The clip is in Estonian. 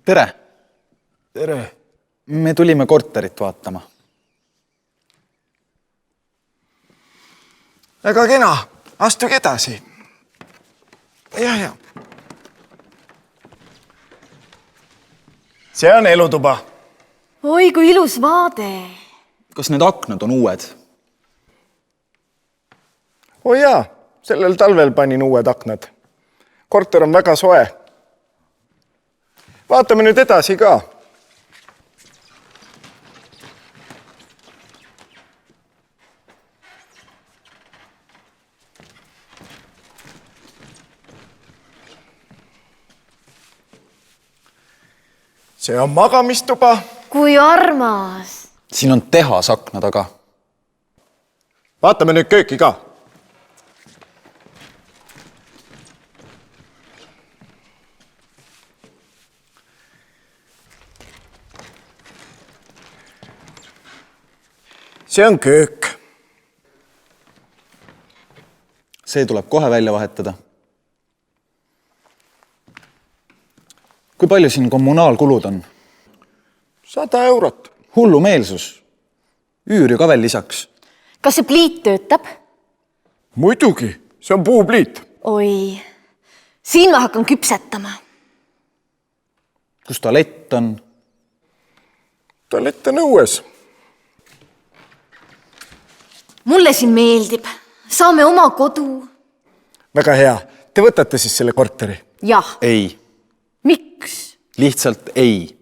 Tere! Tere! Me tulime korterit vaatama. Väga kena, astuge edasi. Ja. See on elutuba. Oi, kui ilus vaade. Kas need aknad on uued? Oi jaa, sellel talvel panin uued aknad. Korter on väga soe. Vaatame nüüd edasi ka. See on magamistuba. Kui armas. Siin on tehas akna taga. Vaatame nüüd kööki ka. See on köök. See tuleb kohe välja vahetada. Kui palju siin kommunaalkulud on? 100 eurot. Hullu meelsus. Üüri ka veel lisaks. Kas see pliit töötab? Muidugi, see on puupliit. Oi, siin ma hakkan küpsetama. Kus tualett on? Tualett on õues. Mulle siin meeldib. Saame oma kodu. Väga hea. Te võtate siis selle korteri? Jah. Ei. Miks? Lihtsalt ei.